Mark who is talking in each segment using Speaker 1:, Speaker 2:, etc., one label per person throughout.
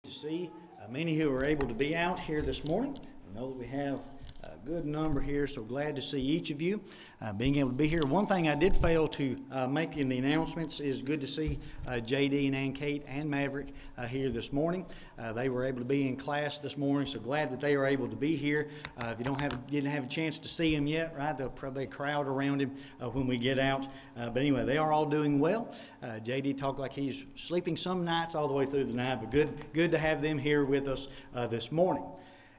Speaker 1: To see many who are able to be out here this morning. I know that we have a good number here, so glad to see each of you being able to be here. One thing I did fail to make in the announcements is good to see JD and Ann Kate and Maverick here this morning. They were able to be in class this morning, so glad that they are able to be here. If you didn't have a chance to see them yet, right, there'll probably be a crowd around him when we get out. But anyway, they are all doing well. JD talked like he's sleeping some nights all the way through the night, but good to have them here with us this morning.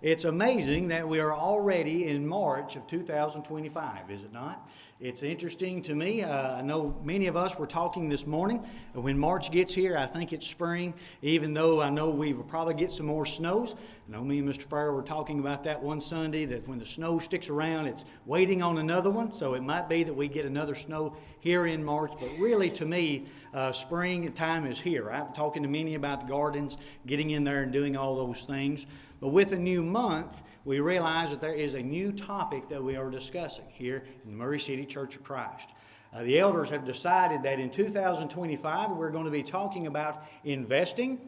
Speaker 1: It's amazing that we are already in March of 2025, is it not? It's interesting to me. I know many of us were talking this morning. When March gets here, I think it's spring, even though I know we will probably get some more snows. I know me and Mr. Farrer were talking about that one Sunday, that when the snow sticks around, it's waiting on another one. So it might be that we get another snow here in March. But really, to me, spring time is here. I'm talking to many about the gardens, getting in there and doing all those things. But with a new month, we realize that there is a new topic that we are discussing here in the Murray City Church of Christ. The elders have decided that in 2025, we're going to be talking about investing.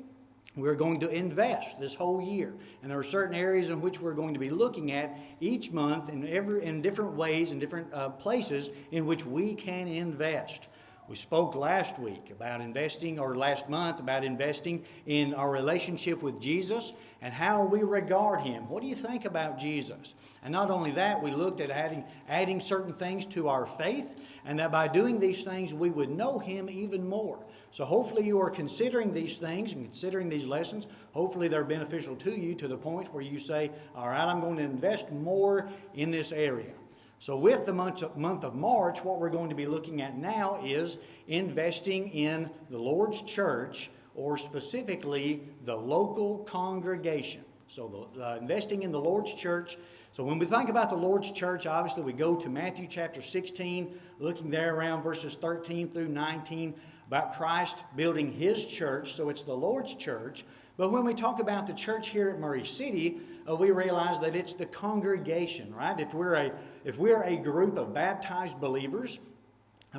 Speaker 1: We're going to invest this whole year. And there are certain areas in which we're going to be looking at each month in different ways and different places in which we can invest. We spoke last week about investing, or last month about investing in our relationship with Jesus and how we regard Him. What do you think about Jesus? And not only that, we looked at adding certain things to our faith, and that by doing these things we would know Him even more. So hopefully you are considering these things and considering these lessons. Hopefully they're beneficial to you to the point where you say, all right, I'm going to invest more in this area. So with the month of March, what we're going to be looking at now is investing in the Lord's church, or specifically the local congregation. So investing in the Lord's church. So when we think about the Lord's church, obviously we go to Matthew chapter 16, looking there around verses 13 through 19, about Christ building His church. So it's the Lord's church. But when we talk about the church here at Murray City, we realize that it's the congregation, right? If we're a group of baptized believers,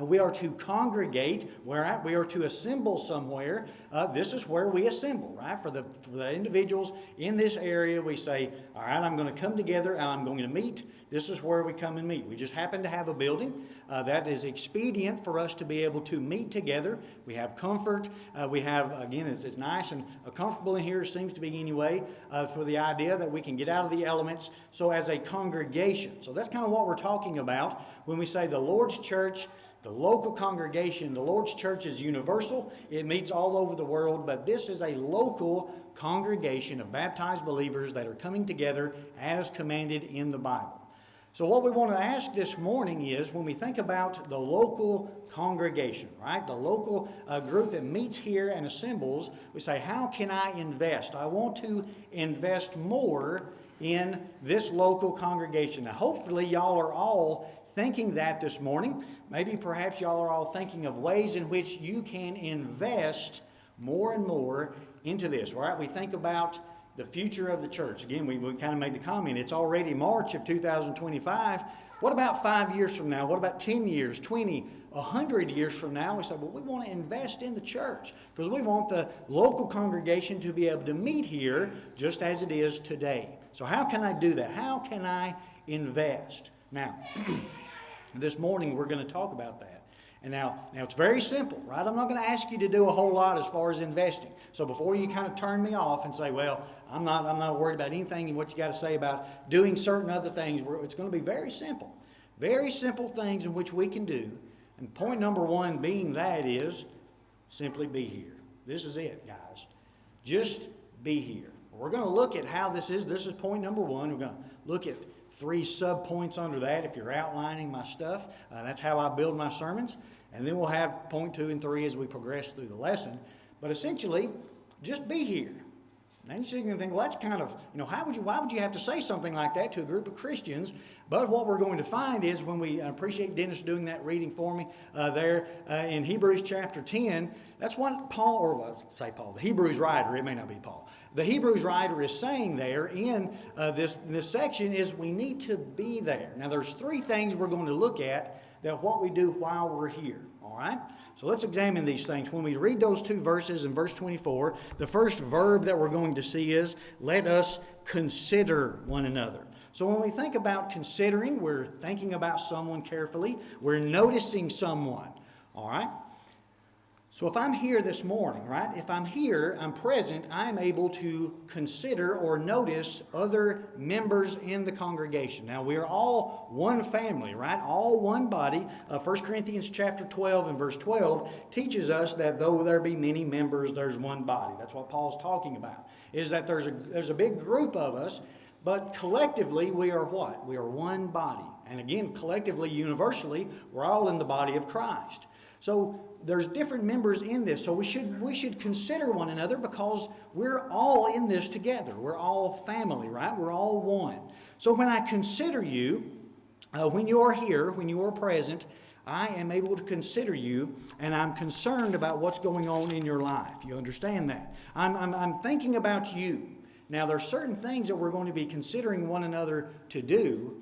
Speaker 1: we are to congregate, we are to assemble somewhere. This is where we assemble, right? For the individuals in this area, we say, all right, I'm going to come together and I'm going to meet. This is where we come and meet. We just happen to have a building that is expedient for us to be able to meet together. We have comfort. We have, again, it's nice and comfortable in here, seems to be anyway, for the idea that we can get out of the elements. So as a congregation. So that's kind of what we're talking about when we say the Lord's church. The local congregation, the Lord's church is universal. It meets all over the world, but this is a local congregation of baptized believers that are coming together as commanded in the Bible. So what we want to ask this morning is, when we think about the local congregation, right, the local group that meets here and assembles, we say, how can I invest? I want to invest more in this local congregation. Now, hopefully y'all are all thinking that this morning. Maybe perhaps y'all are all thinking of ways in which you can invest more and more into this, right? We think about the future of the church. Again, we kind of made the comment, it's already March of 2025. What about 5 years from now? What about 10 years, 20, 100 years from now? We say, well, we want to invest in the church because we want the local congregation to be able to meet here just as it is today. So how can I do that? How can I invest? Now, this morning we're going to talk about that. And now it's very simple, right? I'm not going to ask you to do a whole lot as far as investing. So before you kind of turn me off and say, well, I'm not worried about anything and what you got to say about doing certain other things, it's going to be very simple. Very simple things in which we can do. And point number one being that is simply be here. This is it, guys. Just be here. We're going to look at how this is. This is point number one. We're going to look at 3 sub-points under that if you're outlining my stuff. That's how I build my sermons. And then we'll have point 2 and 3 as we progress through the lesson. But essentially, just be here. Now you're going to think, well, that's kind of, why would you have to say something like that to a group of Christians? But what we're going to find is when we appreciate Dennis doing that reading for me there in Hebrews chapter 10, that's what Paul, the Hebrews writer, it may not be Paul. The Hebrews writer is saying there in this section is we need to be there. Now there's 3 things we're going to look at that what we do while we're here. All right? So let's examine these things. When we read those two verses in verse 24, the first verb that we're going to see is, let us consider one another. So when we think about considering, we're thinking about someone carefully. We're noticing someone. All right? So if I'm here this morning, right? If I'm here, I'm present, I'm able to consider or notice other members in the congregation. Now, we are all one family, right? All one body. 1 Corinthians chapter 12 and verse 12 teaches us that though there be many members, there's one body. That's what Paul's talking about, is that there's a big group of us, but collectively we are what? We are one body. And again, collectively, universally, we're all in the body of Christ. So there's different members in this, so we should consider one another because we're all in this together. We're all family, right? We're all one. So when I consider you, when you're here, when you are present, I am able to consider you, and I'm concerned about what's going on in your life. You understand that? I'm thinking about you. Now, there are certain things that we're going to be considering one another to do,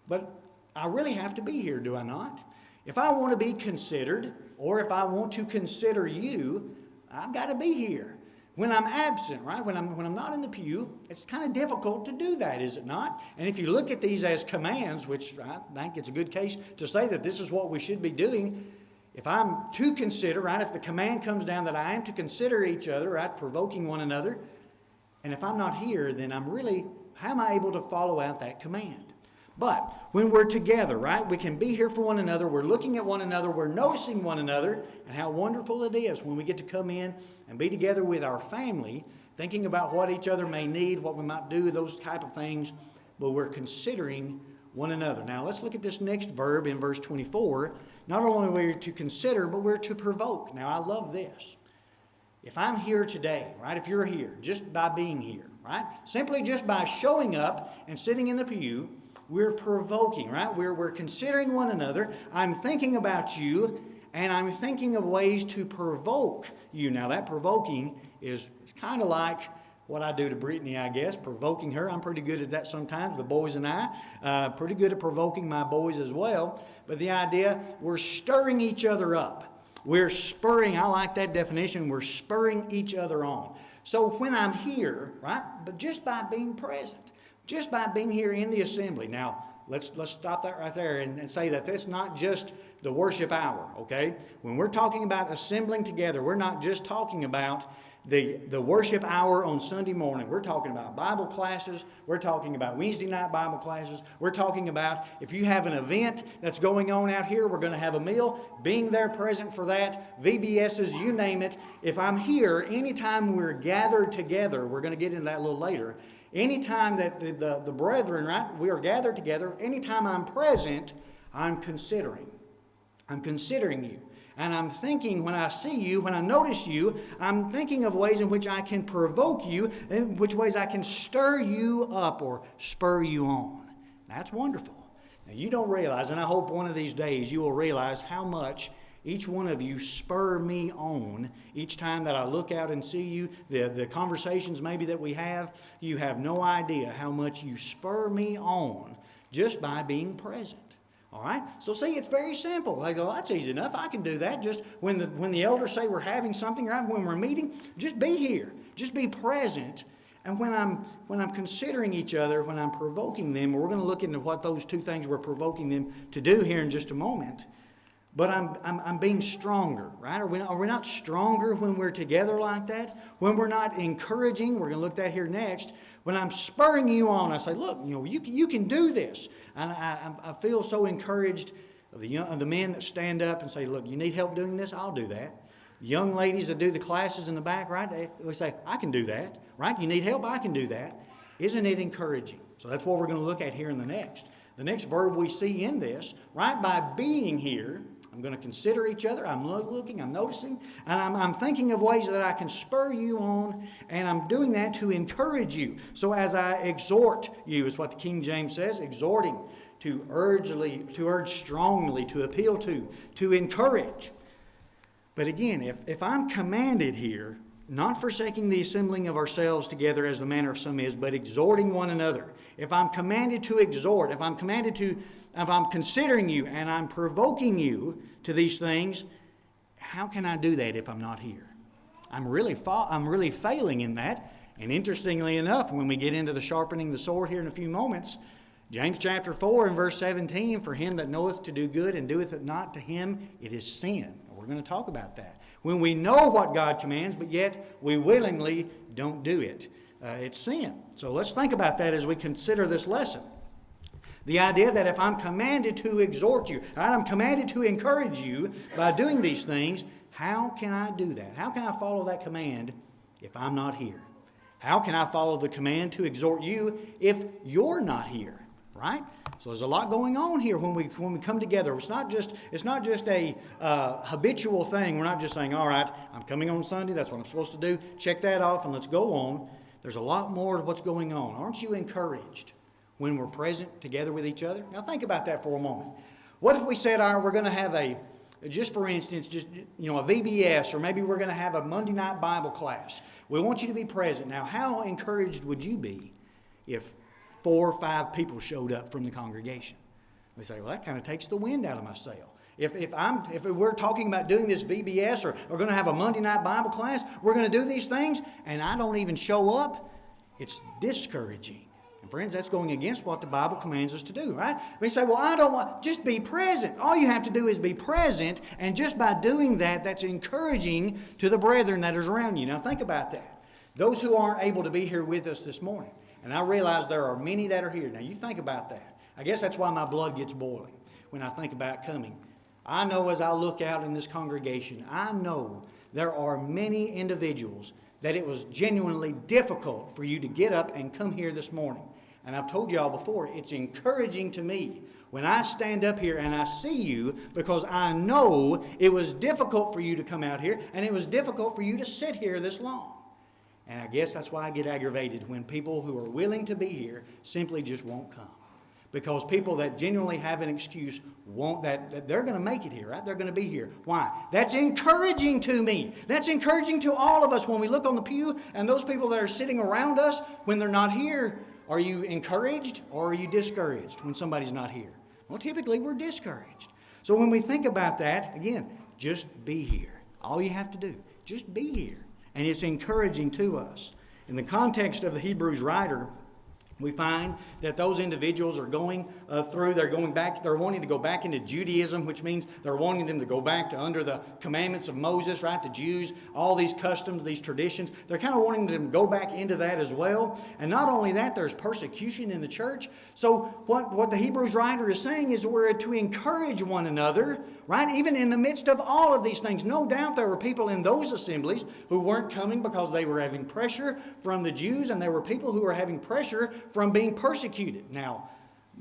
Speaker 1: but I really have to be here, do I not? If I want to be considered, or if I want to consider you, I've got to be here. When I'm absent, right? When I'm not in the pew, it's kind of difficult to do that, is it not? And if you look at these as commands, which I think it's a good case to say that this is what we should be doing, if I'm to consider, right? If the command comes down that I am to consider each other, right? Provoking one another, and if I'm not here, then how am I able to follow out that command? But when we're together, right, we can be here for one another, we're looking at one another, we're noticing one another, and how wonderful it is when we get to come in and be together with our family, thinking about what each other may need, what we might do, those type of things, but we're considering one another. Now let's look at this next verb in verse 24. Not only are we to consider, but we're to provoke. Now I love this. If I'm here today, right, if you're here, just by being here, right, simply just by showing up and sitting in the pew, we're provoking, right? We're considering one another. I'm thinking about you, and I'm thinking of ways to provoke you. Now, that provoking it's kind of like what I do to Brittany, I guess, provoking her. I'm pretty good at that sometimes, the boys and I. Pretty good at provoking my boys as well. But the idea, we're stirring each other up. We're spurring, I like that definition, we're spurring each other on. So when I'm here, right, but just by being present, just by being here in the assembly. Now, let's stop that right there and say that that's not just the worship hour, okay? When we're talking about assembling together, we're not just talking about the worship hour on Sunday morning. We're talking about Bible classes. We're talking about Wednesday night Bible classes. We're talking about if you have an event that's going on out here, we're going to have a meal, being there present for that, VBSs, you name it. If I'm here, anytime we're gathered together, we're going to get into that a little later, anytime that the brethren, right, we are gathered together, anytime I'm present, I'm considering you. And I'm thinking when I see you, when I notice you, I'm thinking of ways in which I can provoke you, in which ways I can stir you up or spur you on. That's wonderful. Now, you don't realize, and I hope one of these days you will realize how much each one of you spur me on each time that I look out and see you. The conversations maybe that we have, you have no idea how much you spur me on just by being present. All right? So see, it's very simple. They go, that's easy enough. I can do that. Just when the elders say we're having something, right, when we're meeting, just be here. Just be present. And when I'm considering each other, when I'm provoking them, we're going to look into what those two things we're provoking them to do here in just a moment. But I'm being stronger, right? Are we not stronger when we're together like that? When we're not encouraging, we're going to look at that here next. When I'm spurring you on, I say, look, you can do this. And I feel so encouraged of the men that stand up and say, look, you need help doing this? I'll do that. Young ladies that do the classes in the back, right? They say, I can do that, right? You need help? I can do that. Isn't it encouraging? So that's what we're going to look at here in the next. The next verb we see in this, right, by being here, I'm going to consider each other. I'm looking, I'm noticing, and I'm thinking of ways that I can spur you on, and I'm doing that to encourage you. So as I exhort you, is what the King James says, exhorting, to urge strongly, to appeal to encourage. But again, if I'm commanded here, not forsaking the assembling of ourselves together as the manner of some is, but exhorting one another. If I'm commanded to exhort, if I'm considering you and I'm provoking you to these things, how can I do that if I'm not here? I'm really failing in that. And interestingly enough, when we get into the sharpening the sword here in a few moments, James chapter 4 and verse 17, for him that knoweth to do good and doeth it not, to him it is sin. We're going to talk about that. When we know what God commands, but yet we willingly don't do it, it's sin. So let's think about that as we consider this lesson. The idea that if I'm commanded to exhort you, right, I'm commanded to encourage you by doing these things, how can I do that? How can I follow that command if I'm not here? How can I follow the command to exhort you if you're not here? Right? So there's a lot going on here when we come together. It's not just a habitual thing. We're not just saying, all right, I'm coming on Sunday. That's what I'm supposed to do. Check that off and let's go on. There's a lot more to what's going on. Aren't you encouraged when we're present together with each other? Now think about that for a moment. What if we said, all right, we're going to have just for instance, a VBS, or maybe we're going to have a Monday night Bible class. We want you to be present. Now, how encouraged would you be if 4 or 5 people showed up from the congregation? We say, well, that kind of takes the wind out of my sail. If we're talking about doing this VBS or we're going to have a Monday night Bible class, we're going to do these things, and I don't even show up, it's discouraging. And friends, that's going against what the Bible commands us to do, right? We say, well, I don't want, just be present. All you have to do is be present, and just by doing that, that's encouraging to the brethren that is around you. Now think about that. Those who aren't able to be here with us this morning, and I realize there are many that are here. Now you think about that. I guess that's why my blood gets boiling when I think about coming. I know as I look out in this congregation, I know there are many individuals that it was genuinely difficult for you to get up and come here this morning. And I've told you all before, it's encouraging to me when I stand up here and I see you, because I know it was difficult for you to come out here and it was difficult for you to sit here this long. And I guess that's why I get aggravated when people who are willing to be here simply just won't come. Because people that genuinely have an excuse won't, that they're going to make it here, right? They're going to be here. Why? That's encouraging to me. That's encouraging to all of us when we look on the pew and those people that are sitting around us when they're not here. Are you encouraged or are you discouraged when somebody's not here? Well, typically we're discouraged. So when we think about that, again, just be here. All you have to do, just be here. And it's encouraging to us. In the context of the Hebrews writer, we find that those individuals are going they're wanting to go back into Judaism, which means they're wanting them to go back to under the commandments of Moses, right? The Jews, all these customs, these traditions. They're kind of wanting them to go back into that as well. And not only that, there's persecution in the church. So what the Hebrews writer is saying is we're to encourage one another, right? Even in the midst of all of these things. No doubt there were people in those assemblies who weren't coming because they were having pressure from the Jews, and there were people who were having pressure from being persecuted. Now,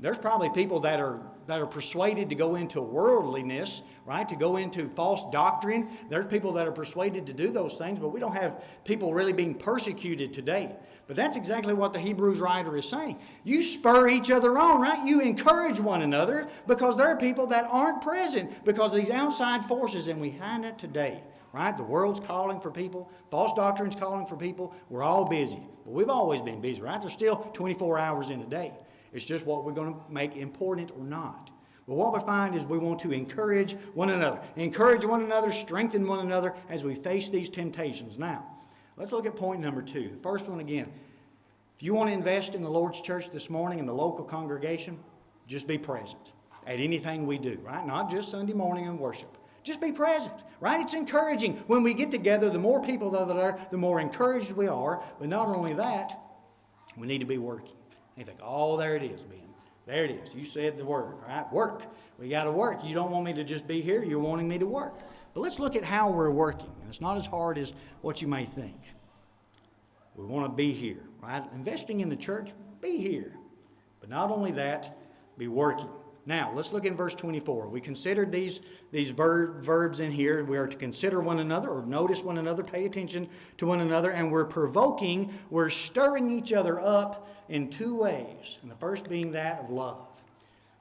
Speaker 1: there's probably people that are persuaded to go into worldliness, right? To go into false doctrine. There's people that are persuaded to do those things, but we don't have people really being persecuted today. But that's exactly what the Hebrews writer is saying. You spur each other on, right? You encourage one another because there are people that aren't present because of these outside forces, and we find it today, right? The world's calling for people. False doctrine's calling for people. We're all busy. But we've always been busy, right? There's still 24 hours in a day. It's just what we're going to make important or not. But what we find is we want to encourage one another. Encourage one another, strengthen one another as we face these temptations. Now, let's look at point number 2. The first one again. If you want to invest in the Lord's church this morning in the local congregation, just be present at anything we do, right? Not just Sunday morning and worship. Just be present, right? It's encouraging. When we get together, the more people that are, the more encouraged we are. But not only that, we need to be working. And you think, oh, there it is, Ben. There it is. You said the word, right? Work. We got to work. You don't want me to just be here. You're wanting me to work. But let's look at how we're working. And it's not as hard as what you may think. We want to be here, right? Investing in the church, be here. But not only that, be working. Now, let's look in verse 24. We considered these verbs in here. We are to consider one another or notice one another, pay attention to one another, and we're provoking, we're stirring each other up in 2 ways. And the first being that of love.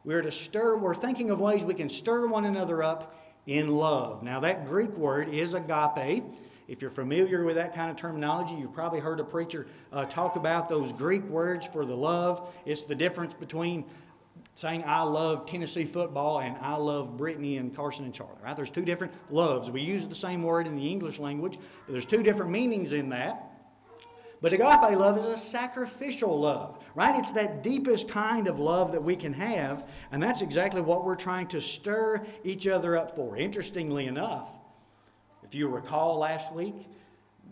Speaker 1: We're thinking of ways we can stir one another up in love. Now, that Greek word is agape. If you're familiar with that kind of terminology, you've probably heard a preacher talk about those Greek words for the love. It's the difference between saying I love Tennessee football and I love Brittany and Carson and Charlie, right? There's two different loves. We use the same word in the English language, but there's two different meanings in that. But agape love is a sacrificial love, right? It's that deepest kind of love that we can have, and that's exactly what we're trying to stir each other up for. Interestingly enough, if you recall last week,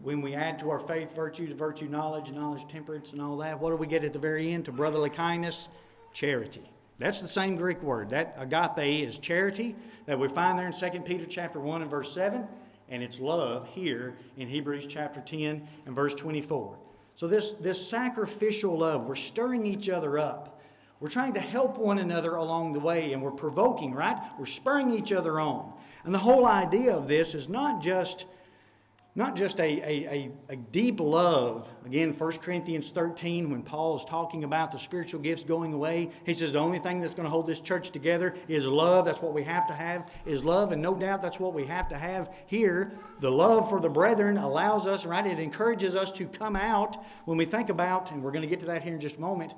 Speaker 1: when we add to our faith virtue, to virtue knowledge, knowledge temperance, and all that, what do we get at the very end? To brotherly kindness, charity. That's the same Greek word. That agape is charity that we find there in 2 Peter chapter 1 and verse 7. And it's love here in Hebrews chapter 10 and verse 24. So this sacrificial love, we're stirring each other up. We're trying to help one another along the way, and we're provoking, right? We're spurring each other on. And the whole idea of this is not just a deep love. Again, 1 Corinthians 13, when Paul is talking about the spiritual gifts going away, he says the only thing that's going to hold this church together is love. That's what we have to have, is love. And no doubt that's what we have to have here. The love for the brethren allows us, right? It encourages us to come out when we think about, and we're going to get to that here in just a moment,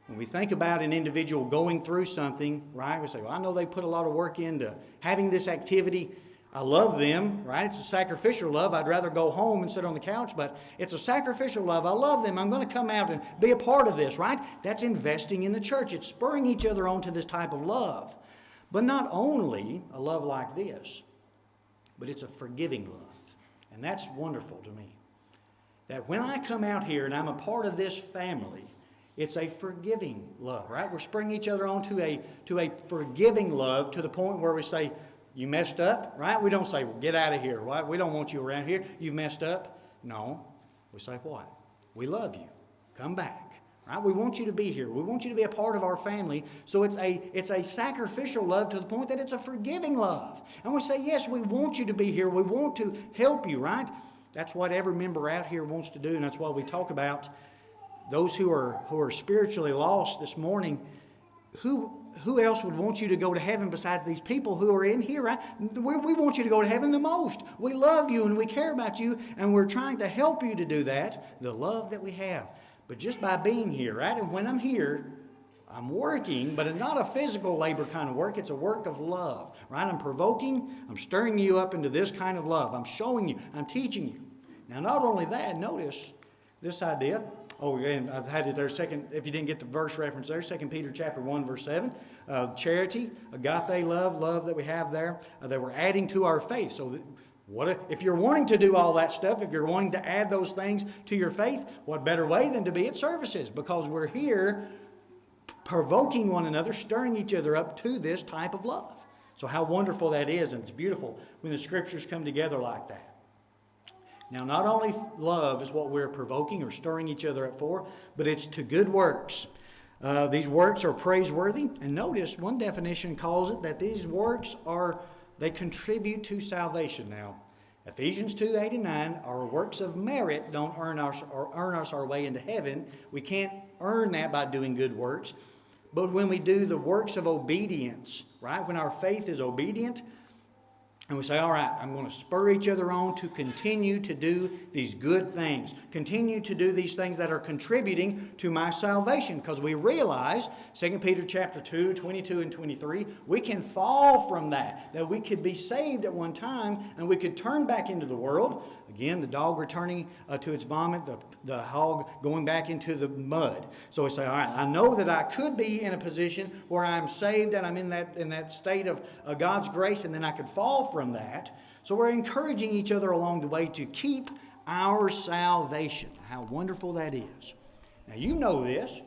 Speaker 1: when we think about an individual going through something, right? We say, well, I know they put a lot of work into having this activity. I love them, right? It's a sacrificial love. I'd rather go home and sit on the couch, but it's a sacrificial love. I love them. I'm going to come out and be a part of this, right? That's investing in the church. It's spurring each other on to this type of love. But not only a love like this, but it's a forgiving love. And that's wonderful to me. That when I come out here and I'm a part of this family, it's a forgiving love, right? We're spurring each other on to a forgiving love to the point where we say, you messed up, right? We don't say, well, get out of here. Right? We don't want you around here. You messed up. No. We say, what? We love you. Come back. Right? We want you to be here. We want you to be a part of our family. So it's a sacrificial love to the point that it's a forgiving love. And we say, yes, we want you to be here. We want to help you, right? That's what every member out here wants to do, and that's why we talk about those who are spiritually lost this morning. Who else would want you to go to heaven besides these people who are in here, right? We want you to go to heaven the most. We love you and we care about you, and we're trying to help you to do that, the love that we have. But just by being here, right? And when I'm here, I'm working, but it's not a physical labor kind of work. It's a work of love, right? I'm provoking, I'm stirring you up into this kind of love. I'm showing you, I'm teaching you. Now, not only that, notice this idea. Oh, and I've had it there second, if you didn't get the verse reference there, 2 Peter chapter 1, verse 7. Charity, agape love that we have there, that we're adding to our faith. So if you're wanting to do all that stuff, if you're wanting to add those things to your faith, what better way than to be at services? Because we're here provoking one another, stirring each other up to this type of love. So how wonderful that is, and it's beautiful when the Scriptures come together like that. Now, not only love is what we're provoking or stirring each other up for, but it's to good works. These works are praiseworthy. And notice one definition calls it that these works they contribute to salvation. Now, Ephesians 2, 8 and 9, our works of merit don't earn us our way into heaven. We can't earn that by doing good works. But when we do the works of obedience, right, when our faith is obedient, and we say, all right, I'm going to spur each other on to continue to do these good things. Continue to do these things that are contributing to my salvation. Because we realize, 2 Peter chapter 2, 22 and 23, we can fall from that. That we could be saved at one time and we could turn back into the world. Again, the dog returning to its vomit, the hog going back into the mud. So we say, all right, I know that I could be in a position where I'm saved and I'm in that state of God's grace, and then I could fall from that. So we're encouraging each other along the way to keep our salvation. How wonderful that is. Now you know this.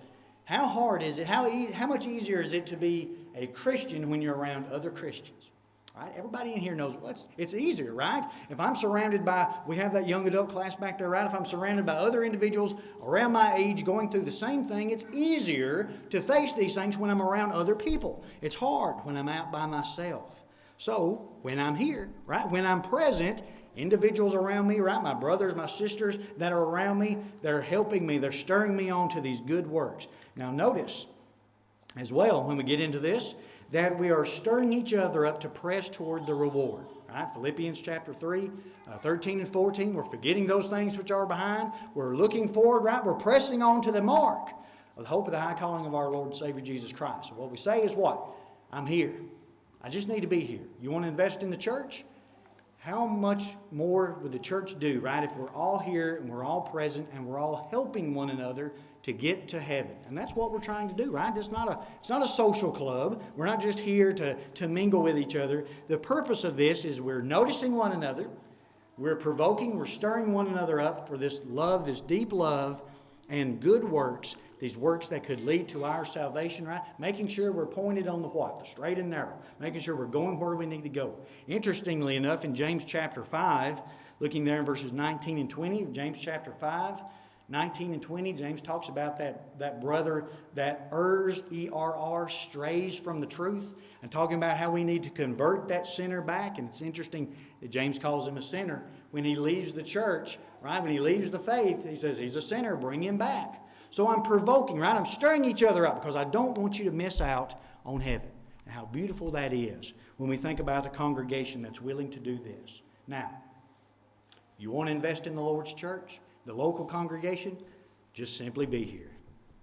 Speaker 1: How hard is it? How much easier is it to be a Christian when you're around other Christians? Right? Everybody in here knows it's easier, right? If I'm surrounded by, we have that young adult class back there, right? If I'm surrounded by other individuals around my age going through the same thing, it's easier to face these things when I'm around other people. It's hard when I'm out by myself. So when I'm here, right? When I'm present, individuals around me, right? My brothers, my sisters that are around me, they're helping me. They're stirring me on to these good works. Now notice as well, when we get into this, that we are stirring each other up to press toward the reward. Right? Philippians chapter 3, 13 and 14, we're forgetting those things which are behind. We're looking forward, right? We're pressing on to the mark of the hope of the high calling of our Lord and Savior Jesus Christ. So what we say is what? I'm here. I just need to be here. You want to invest in the church? How much more would the church do, right, if we're all here and we're all present and we're all helping one another to get to heaven? And that's what we're trying to do, right? It's not a social club. We're not just here to mingle with each other. The purpose of this is we're noticing one another. We're provoking, we're stirring one another up for this love, this deep love and good works, these works that could lead to our salvation, right? Making sure we're pointed on the what? The straight and narrow. Making sure we're going where we need to go. Interestingly enough, in James chapter 5, looking there in verses 19 and 20, James chapter 5, 19 and 20, James talks about that brother that errs, E-R-R, strays from the truth, and talking about how we need to convert that sinner back. And it's interesting that James calls him a sinner. When he leaves the church, right, when he leaves the faith, he says he's a sinner, bring him back. So I'm provoking, right? I'm stirring each other up because I don't want you to miss out on heaven. And how beautiful that is when we think about a congregation that's willing to do this. Now, you want to invest in the Lord's church, the local congregation? Just simply be here.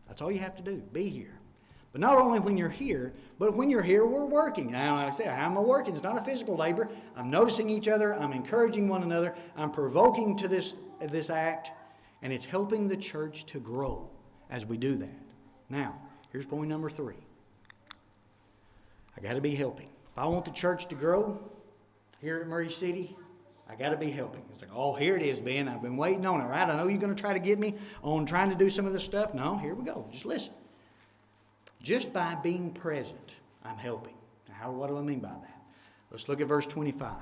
Speaker 1: That's all you have to do, be here. But not only when you're here, but when you're here, we're working. Now, I say, how am I working? It's not a physical labor. I'm noticing each other. I'm encouraging one another. I'm provoking to this act, and it's helping the church to grow as we do that. Now, here's point number 3. I got to be helping. If I want the church to grow here at Murray City, I got to be helping. It's like, oh, here it is, Ben. I've been waiting on it, right? I know you're going to try to get me on trying to do some of this stuff. No, here we go. Just listen. Just by being present, I'm helping. Now, what do I mean by that? Let's look at verse 25.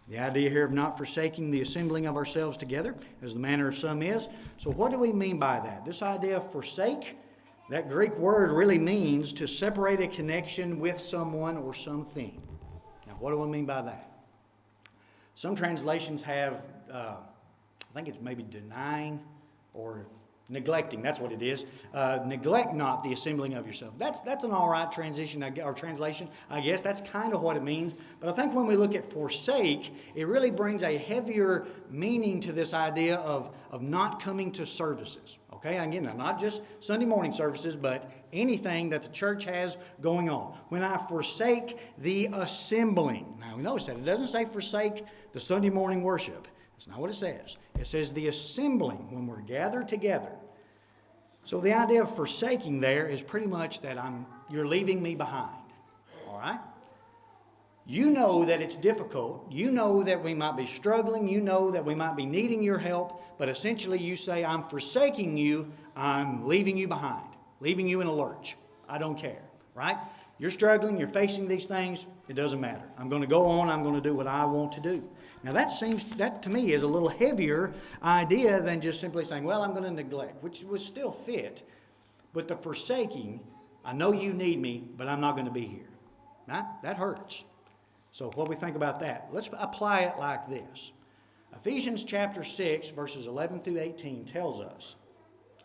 Speaker 1: The idea here of not forsaking the assembling of ourselves together, as the manner of some is. So what do we mean by that? This idea of forsake, that Greek word really means to separate a connection with someone or something. Now, what do I mean by that? Some translations have, I think it's maybe denying or neglecting. That's what it is. Neglect not the assembling of yourself. That's an all right translation. I guess that's kind of what it means. But I think when we look at forsake, it really brings a heavier meaning to this idea of not coming to services. Okay, again, not just Sunday morning services, but anything that the church has going on. When I forsake the assembling. Now, we notice that it doesn't say forsake the Sunday morning worship. That's not what it says. It says the assembling, when we're gathered together. So the idea of forsaking there is pretty much that you're leaving me behind. All right? You know that it's difficult. You know that we might be struggling. You know that we might be needing your help. But essentially you say, I'm forsaking you. I'm leaving you behind. Leaving you in a lurch. I don't care. Right? You're struggling. You're facing these things. It doesn't matter. I'm going to go on. I'm going to do what I want to do. Now that to me is a little heavier idea than just simply saying, well, I'm going to neglect, which would still fit. But the forsaking, I know you need me, but I'm not going to be here. That hurts. So what do we think about that? Let's apply it like this. Ephesians chapter 6, verses 11 through 18 tells us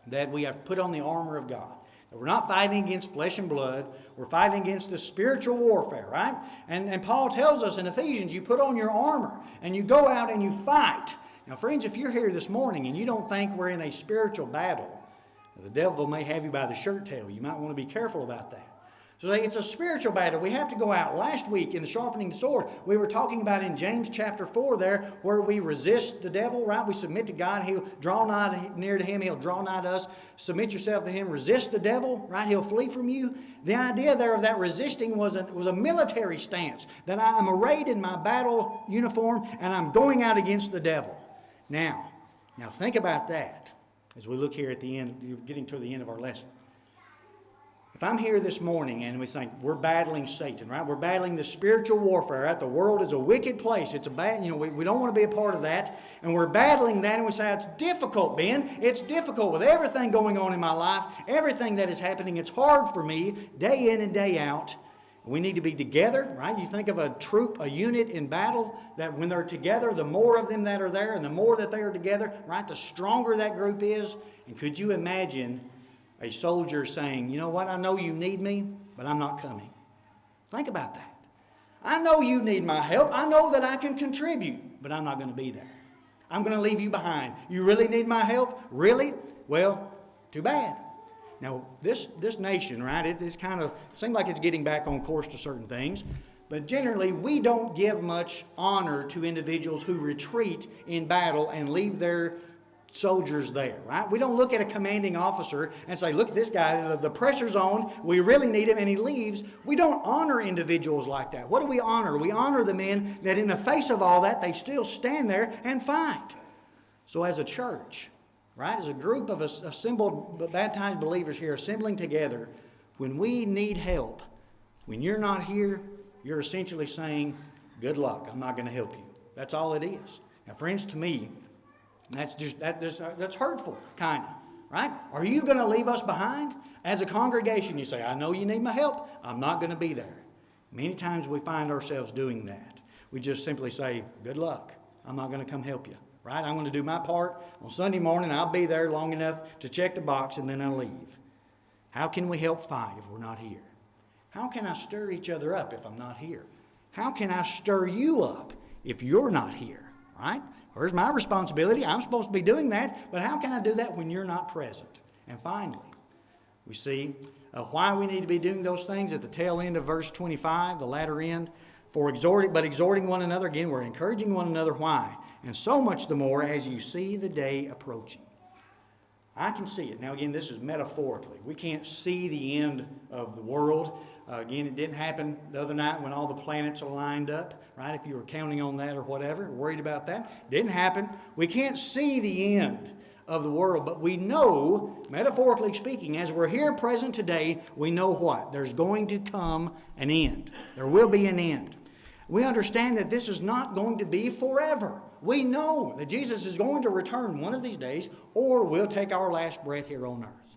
Speaker 1: that we have put on the armor of God. That we're not fighting against flesh and blood. We're fighting against the spiritual warfare, right? And Paul tells us in Ephesians, you put on your armor and you go out and you fight. Now, friends, if you're here this morning and you don't think we're in a spiritual battle, the devil may have you by the shirt tail. You might want to be careful about that. So it's a spiritual battle. We have to go out. Last week in the sharpening the sword, we were talking about in James chapter 4 there, where we resist the devil, right? We submit to God. He'll draw nigh near to him. He'll draw nigh to us. Submit yourself to him. Resist the devil, right? He'll flee from you. The idea there of that resisting was a military stance, that I am arrayed in my battle uniform and I'm going out against the devil. Now think about that as we look here at the end, getting to the end of our lesson. If I'm here this morning and we think we're battling Satan, right? We're battling the spiritual warfare, right? The world is a wicked place. It's a bad, we don't want to be a part of that. And we're battling that and we say, it's difficult, Ben. It's difficult with everything going on in my life, everything that is happening. It's hard for me day in and day out. We need to be together, right? You think of a troop, a unit in battle, that when they're together, the more of them that are there and the more that they are together, right? The stronger that group is. And could you imagine a soldier saying, you know what, I know you need me, but I'm not coming. Think about that. I know you need my help. I know that I can contribute, but I'm not going to be there. I'm going to leave you behind. You really need my help? Really? Well, too bad. Now, this nation, right, it's kind of seems like it's getting back on course to certain things, but generally we don't give much honor to individuals who retreat in battle and leave their soldiers there, right? We don't look at a commanding officer and say, look at this guy, the pressure's on, we really need him, and he leaves. We don't honor individuals like that. What do we honor? We honor the men that in the face of all that, they still stand there and fight. So as a church, right, as a group of assembled, baptized believers here assembling together, when we need help, when you're not here, you're essentially saying, good luck, I'm not going to help you. That's all it is. Now, friends, to me, that's hurtful, kind of, right? Are you going to leave us behind? As a congregation, you say, I know you need my help. I'm not going to be there. Many times we find ourselves doing that. We just simply say, good luck. I'm not going to come help you, right? I'm going to do my part. On Sunday morning, I'll be there long enough to check the box, and then I'll leave. How can we help fight if we're not here? How can I stir each other up if I'm not here? How can I stir you up if you're not here, right? Where's my responsibility? I'm supposed to be doing that, but how can I do that when you're not present? And finally, we see why we need to be doing those things at the tail end of verse 25, the latter end. Exhorting one another. Again, we're encouraging one another. Why? And so much the more as you see the day approaching. I can see it. Now, again, this is metaphorically. We can't see the end of the world. Again, it didn't happen the other night when all the planets are lined up, right? If you were counting on that or whatever, worried about that. It didn't happen. We can't see the end of the world, but we know, metaphorically speaking, as we're here present today, we know what? There's going to come an end. There will be an end. We understand that this is not going to be forever. We know that Jesus is going to return one of these days, or we'll take our last breath here on earth.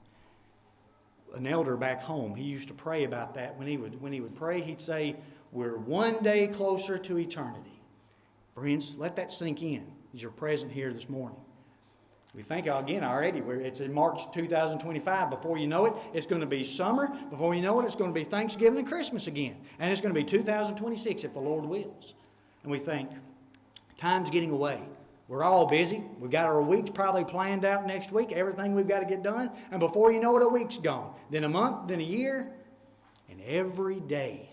Speaker 1: An elder back home, he used to pray about that. When he would pray, he'd say, we're one day closer to eternity. Friends, let that sink in as you're present here this morning. We think again already, it's in March 2025. Before you know it, it's going to be summer. Before you know it, it's going to be Thanksgiving and Christmas again. And it's going to be 2026 if the Lord wills. And we think, time's getting away. We're all busy. We've got our weeks probably planned out next week, everything we've got to get done. And before you know it, a week's gone. Then a month, then a year. And every day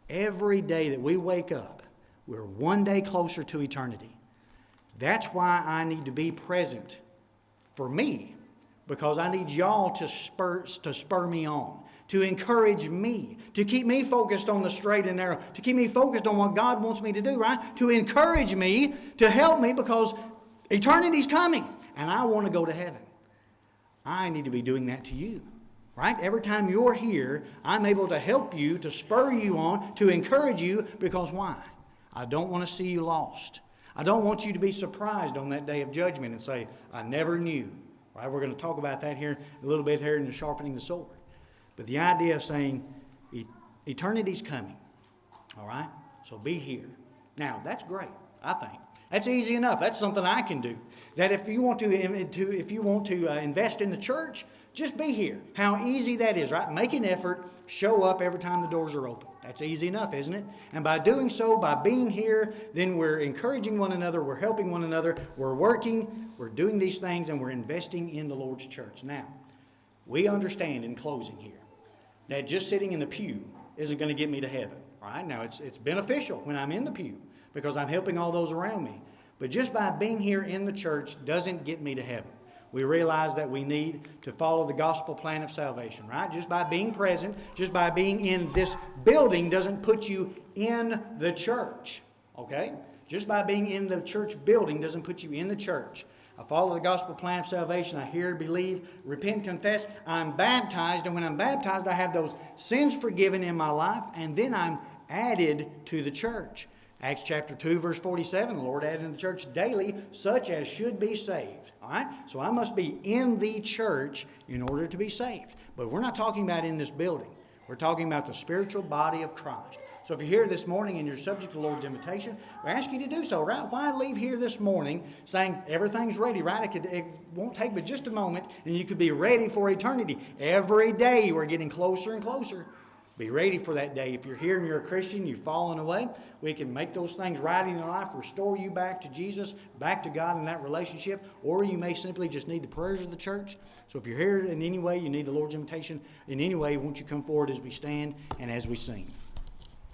Speaker 1: that we wake up, we're one day closer to eternity. That's why I need to be present for me, because I need y'all to spur me on, to encourage me, to keep me focused on the straight and narrow, to keep me focused on what God wants me to do, right? To encourage me, to help me, because eternity's coming and I want to go to heaven. I need to be doing that to you, right? Every time you're here, I'm able to help you, to spur you on, to encourage you, because why? I don't want to see you lost. I don't want you to be surprised on that day of judgment and say, I never knew. Right? We're going to talk about that here a little bit here in the sharpening the sword. But the idea of saying eternity's coming. All right? So be here. Now, that's great, I think. That's easy enough. That's something I can do. That if you want to invest in the church, just be here. How easy that is, right? Make an effort. Show up every time the doors are open. That's easy enough, isn't it? And by doing so, by being here, then we're encouraging one another, we're helping one another, we're working, we're doing these things, and we're investing in the Lord's church. Now, we understand in closing here that just sitting in the pew isn't going to get me to heaven. All right? Now, it's beneficial when I'm in the pew because I'm helping all those around me. But just by being here in the church doesn't get me to heaven. We realize that we need to follow the gospel plan of salvation, right? Just by being present, just by being in this building doesn't put you in the church, okay? Just by being in the church building doesn't put you in the church. I follow the gospel plan of salvation. I hear, believe, repent, confess. I'm baptized, and when I'm baptized, I have those sins forgiven in my life, and then I'm added to the church. Acts chapter 2, verse 47, the Lord added in the church daily such as should be saved. All right? So I must be in the church in order to be saved. But we're not talking about in this building. We're talking about the spiritual body of Christ. So if you're here this morning and you're subject to the Lord's invitation, we ask you to do so, right? Why leave here this morning saying everything's ready, right? It won't take but just a moment and you could be ready for eternity. Every day we're getting closer and closer. Be ready for that day. If you're here and you're a Christian, you've fallen away, we can make those things right in your life, restore you back to Jesus, back to God in that relationship, or you may simply just need the prayers of the church. So if you're here in any way, you need the Lord's invitation in any way, won't you come forward as we stand and as we sing.